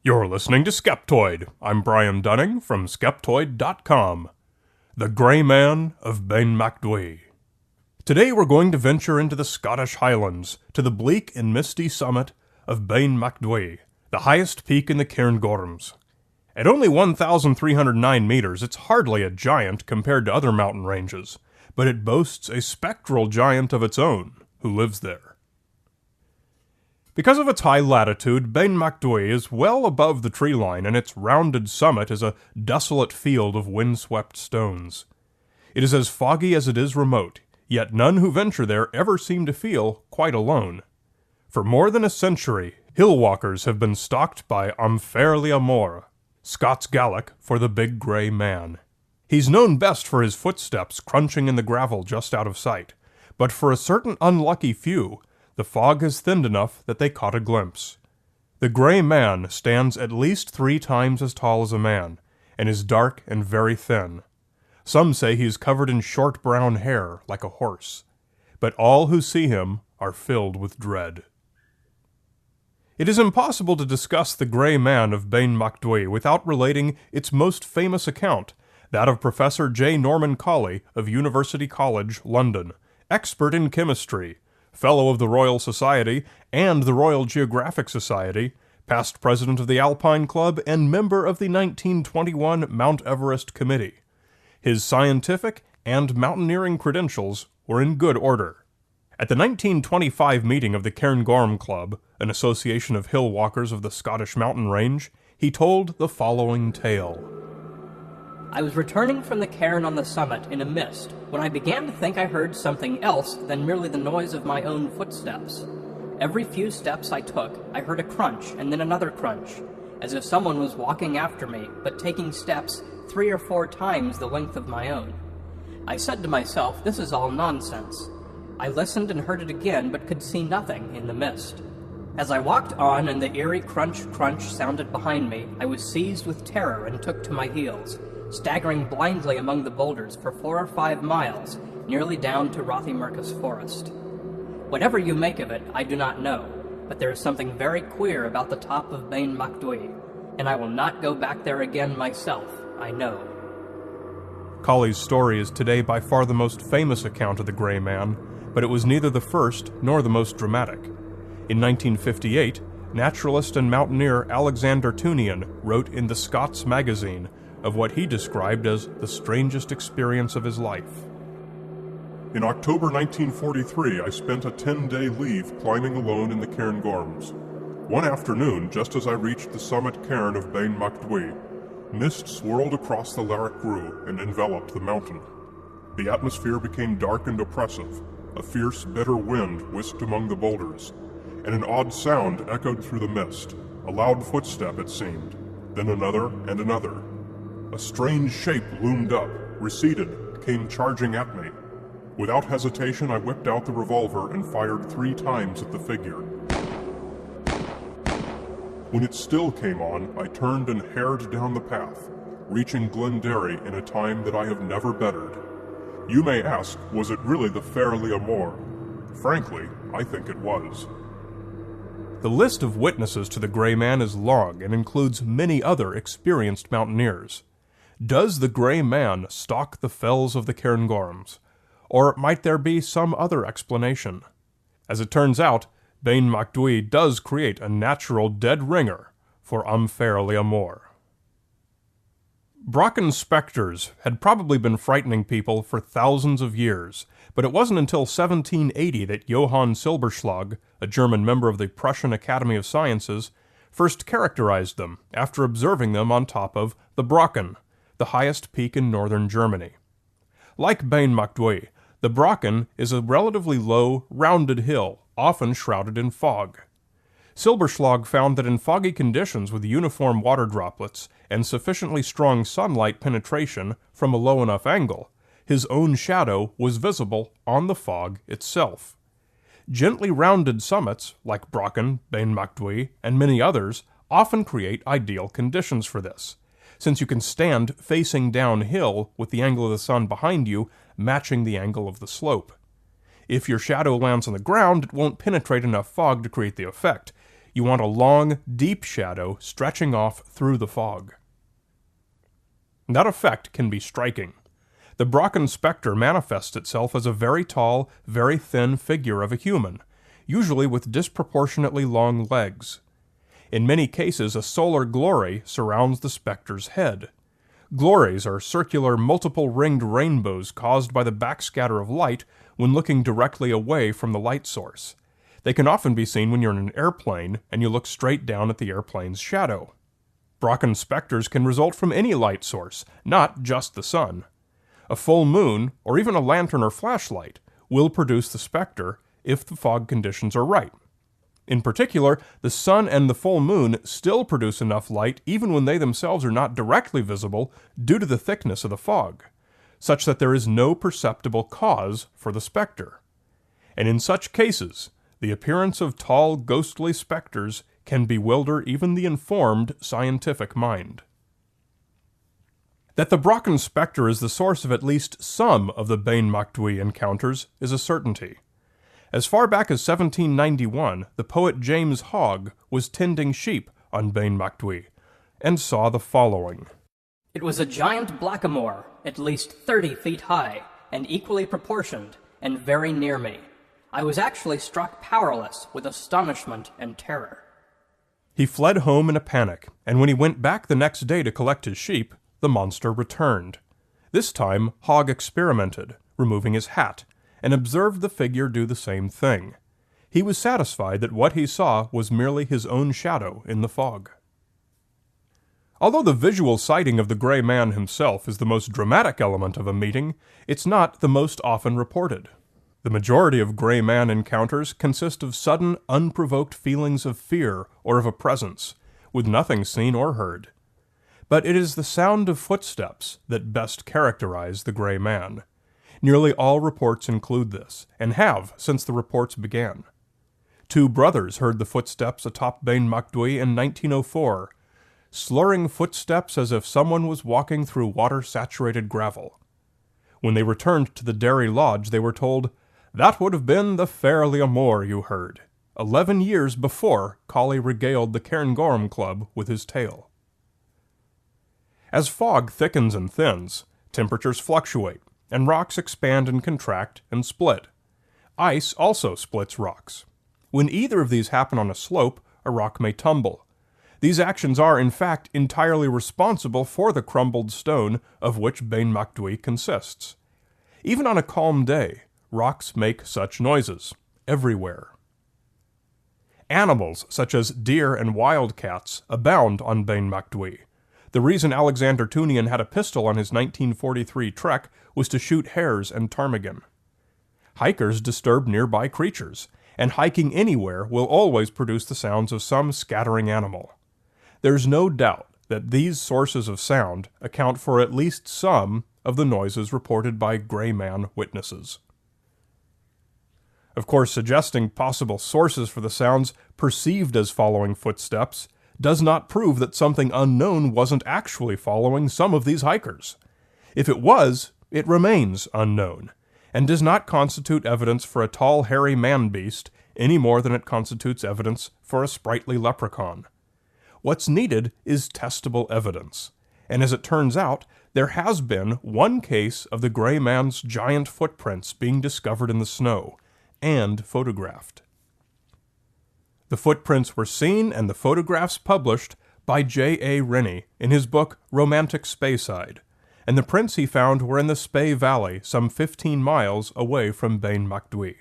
You're listening to Skeptoid. I'm Brian Dunning from Skeptoid.com. The Grey Man of Ben MacDhui. Today we're going to venture into the Scottish Highlands, to the bleak and misty summit of Ben MacDhui, the highest peak in the Cairngorms. At only 1,309 meters, it's hardly a giant compared to other mountain ranges, but it boasts a spectral giant of its own who lives there. Because of its high latitude, Ben MacDhui is well above the tree line, and its rounded summit is a desolate field of windswept stones. It is as foggy as it is remote, yet none who venture there ever seem to feel quite alone. For more than a century, hill walkers have been stalked by Unfairly Amor, Scots Gaelic for the Big Grey Man. He's known best for his footsteps crunching in the gravel just out of sight, but for a certain unlucky few, the fog has thinned enough that they caught a glimpse. The Grey Man stands at least 3 times as tall as a man, and is dark and very thin. Some say he is covered in short brown hair, like a horse, but all who see him are filled with dread. It is impossible to discuss the Grey Man of Ben MacDhui without relating its most famous account, that of Professor J. Norman Colley of University College, London, expert in chemistry, Fellow of the Royal Society and the Royal Geographic Society, past president of the Alpine Club, and member of the 1921 Mount Everest Committee. His scientific and mountaineering credentials were in good order. At the 1925 meeting of the Cairngorm Club, an association of hill walkers of the Scottish mountain range, he told the following tale. I was returning from the cairn on the summit in a mist when I began to think I heard something else than merely the noise of my own footsteps. Every few steps I took, I heard a crunch and then another crunch, as if someone was walking after me, but taking steps 3 or 4 times the length of my own. I said to myself, this is all nonsense. I listened and heard it again, but could see nothing in the mist. As I walked on and the eerie crunch sounded behind me, I was seized with terror and took to my heels, staggering blindly among the boulders for 4 or 5 miles, nearly down to Rothiemurchus Forest. Whatever you make of it, I do not know, but there is something very queer about the top of Ben MacDhui, and I will not go back there again myself, I know. Colley's story is today by far the most famous account of the Grey Man, but it was neither the first nor the most dramatic. In 1958, naturalist and mountaineer Alexander Tunian wrote in the Scots magazine of what he described as the strangest experience of his life. In October 1943, I spent a 10-day leave climbing alone in the Cairngorms. One afternoon, just as I reached the summit cairn of Ben MacDhui, mist swirled across the Larrick Gru and enveloped the mountain. The atmosphere became dark and oppressive. A fierce, bitter wind whisked among the boulders, and an odd sound echoed through the mist, a loud footstep it seemed, then another and another. A strange shape loomed up, receded, came charging at me. Without hesitation, I whipped out the revolver and fired 3 times at the figure. When it still came on, I turned and hared down the path, reaching Glenderry in a time that I have never bettered. You may ask, was it really the Fairly Amor? Frankly, I think it was. The list of witnesses to the Grey Man is long and includes many other experienced mountaineers. Does the Grey Man stalk the fells of the Cairngorms? Or might there be some other explanation? As it turns out, Ben MacDhui does create a natural dead ringer for Unfairly Amor. Brocken specters had probably been frightening people for thousands of years, but it wasn't until 1780 that Johann Silberschlag, a German member of the Prussian Academy of Sciences, first characterized them after observing them on top of the Brocken, the highest peak in northern Germany. Like Ben MacDhui, the Brocken is a relatively low, rounded hill, often shrouded in fog. Silberschlag found that in foggy conditions with uniform water droplets and sufficiently strong sunlight penetration from a low enough angle, his own shadow was visible on the fog itself. Gently rounded summits, like Brocken, Ben MacDhui, and many others, often create ideal conditions for this, since you can stand facing downhill with the angle of the sun behind you matching the angle of the slope. If your shadow lands on the ground, it won't penetrate enough fog to create the effect. You want a long, deep shadow stretching off through the fog. That effect can be striking. The Brocken spectre manifests itself as a very tall, very thin figure of a human, usually with disproportionately long legs. In many cases, a solar glory surrounds the spectre's head. Glories are circular, multiple-ringed rainbows caused by the backscatter of light when looking directly away from the light source. They can often be seen when you're in an airplane and you look straight down at the airplane's shadow. Brocken specters can result from any light source, not just the sun. A full moon, or even a lantern or flashlight, will produce the specter if the fog conditions are right. In particular, the sun and the full moon still produce enough light even when they themselves are not directly visible due to the thickness of the fog, such that there is no perceptible cause for the specter. And in such cases, the appearance of tall, ghostly specters can bewilder even the informed scientific mind. That the Brocken spectre is the source of at least some of the Ben MacDhui encounters is a certainty. As far back as 1791, the poet James Hogg was tending sheep on Ben MacDhui, and saw the following. It was a giant blackamoor, at least 30 feet high, and equally proportioned, and very near me. I was actually struck powerless with astonishment and terror. He fled home in a panic, and when he went back the next day to collect his sheep, the monster returned. This time, Hogg experimented, removing his hat, and observed the figure do the same thing. He was satisfied that what he saw was merely his own shadow in the fog. Although the visual sighting of the Gray Man himself is the most dramatic element of a meeting, it's not the most often reported. The majority of Gray Man encounters consist of sudden, unprovoked feelings of fear or of a presence, with nothing seen or heard. But it is the sound of footsteps that best characterize the Gray Man. Nearly all reports include this, and have since the reports began. 2 brothers heard the footsteps atop Ben MacDhui in 1904, slurring footsteps as if someone was walking through water-saturated gravel. When they returned to the Derry Lodge, they were told, "That would have been the fair Leamore you heard," 11 years before Colley regaled the Cairngorm Club with his tale. As fog thickens and thins, temperatures fluctuate, and rocks expand and contract and split. Ice also splits rocks. When either of these happen on a slope, a rock may tumble. These actions are, in fact, entirely responsible for the crumbled stone of which Ben MacDhui consists. Even on a calm day, rocks make such noises, everywhere. Animals, such as deer and wildcats, abound on Ben MacDhui. The reason Alexander Tunian had a pistol on his 1943 trek was to shoot hares and ptarmigan. Hikers disturb nearby creatures, and hiking anywhere will always produce the sounds of some scattering animal. There's no doubt that these sources of sound account for at least some of the noises reported by Gray Man witnesses. Of course, suggesting possible sources for the sounds perceived as following footsteps does not prove that something unknown wasn't actually following some of these hikers. If it was, it remains unknown, and does not constitute evidence for a tall, hairy man-beast any more than it constitutes evidence for a sprightly leprechaun. What's needed is testable evidence, and as it turns out, there has been one case of the Gray Man's giant footprints being discovered in the snow, and photographed. The footprints were seen and the photographs published by J.A. Rennie in his book Romantic Speyside, and the prints he found were in the Spey Valley, some 15 miles away from Ben MacDhui.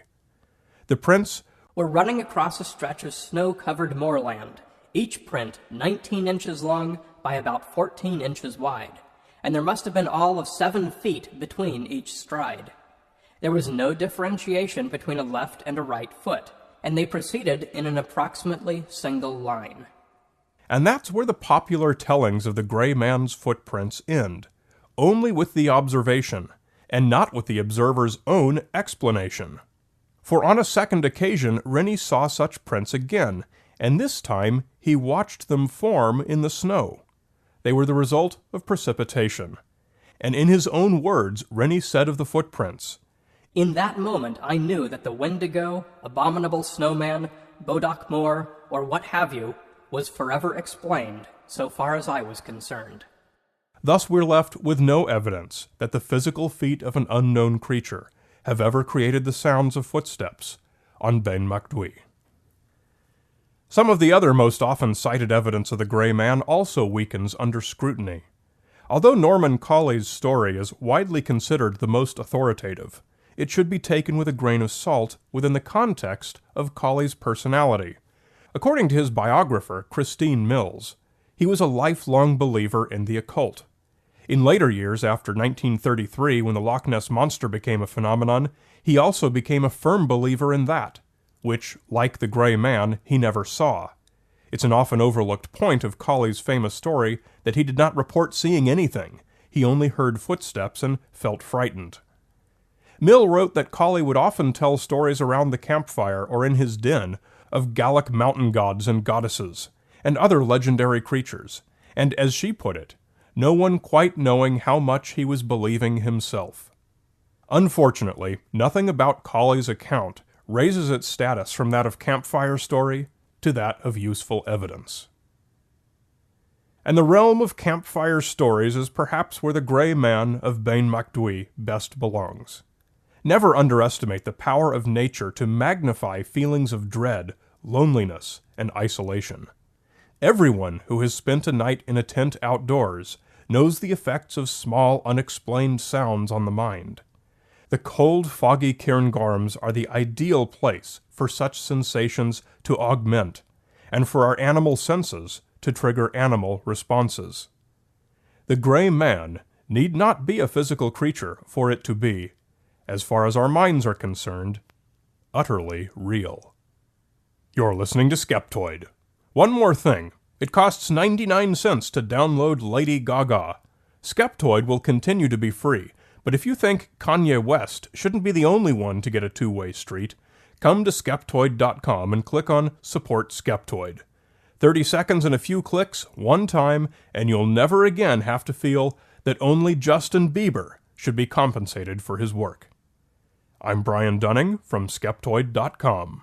The prints were running across a stretch of snow-covered moorland, each print 19 inches long by about 14 inches wide, and there must have been all of 7 feet between each stride. There was no differentiation between a left and a right foot, and they proceeded in an approximately single line. And that's where the popular tellings of the Gray Man's footprints end, only with the observation, and not with the observer's own explanation. For on a second occasion, Rennie saw such prints again, and this time he watched them form in the snow. They were the result of precipitation. And in his own words, Rennie said of the footprints, "In that moment I knew that the Wendigo, Abominable Snowman, Bodoc Moor, or what have you, was forever explained, so far as I was concerned. Thus we're left with no evidence that the physical feet of an unknown creature have ever created the sounds of footsteps on Ben MacDhui. Some of the other most often cited evidence of the Grey Man also weakens under scrutiny. Although Norman Colley's story is widely considered the most authoritative, it should be taken with a grain of salt within the context of Colley's personality. According to his biographer, Christine Mills, he was a lifelong believer in the occult. In later years, after 1933, when the Loch Ness Monster became a phenomenon, he also became a firm believer in that, which, like the Grey Man, he never saw. It's an often overlooked point of Colley's famous story that he did not report seeing anything. He only heard footsteps and felt frightened. Mill wrote that Colley would often tell stories around the campfire or in his den of Gallic mountain gods and goddesses, and other legendary creatures, and as she put it, no one quite knowing how much he was believing himself. Unfortunately, nothing about Colley's account raises its status from that of campfire story to that of useful evidence. And the realm of campfire stories is perhaps where the Grey Man of Ben MacDhui best belongs. Never underestimate the power of nature to magnify feelings of dread, loneliness, and isolation. Everyone who has spent a night in a tent outdoors knows the effects of small, unexplained sounds on the mind. The cold, foggy Cairngorms are the ideal place for such sensations to augment, and for our animal senses to trigger animal responses. The Grey Man need not be a physical creature for it to be, as far as our minds are concerned, utterly real. You're listening to Skeptoid. One more thing. It costs 99 cents to download Lady Gaga. Skeptoid will continue to be free, but if you think Kanye West shouldn't be the only one to get a two-way street, come to Skeptoid.com and click on Support Skeptoid. 30 seconds and a few clicks, one time, and you'll never again have to feel that only Justin Bieber should be compensated for his work. I'm Brian Dunning from Skeptoid.com.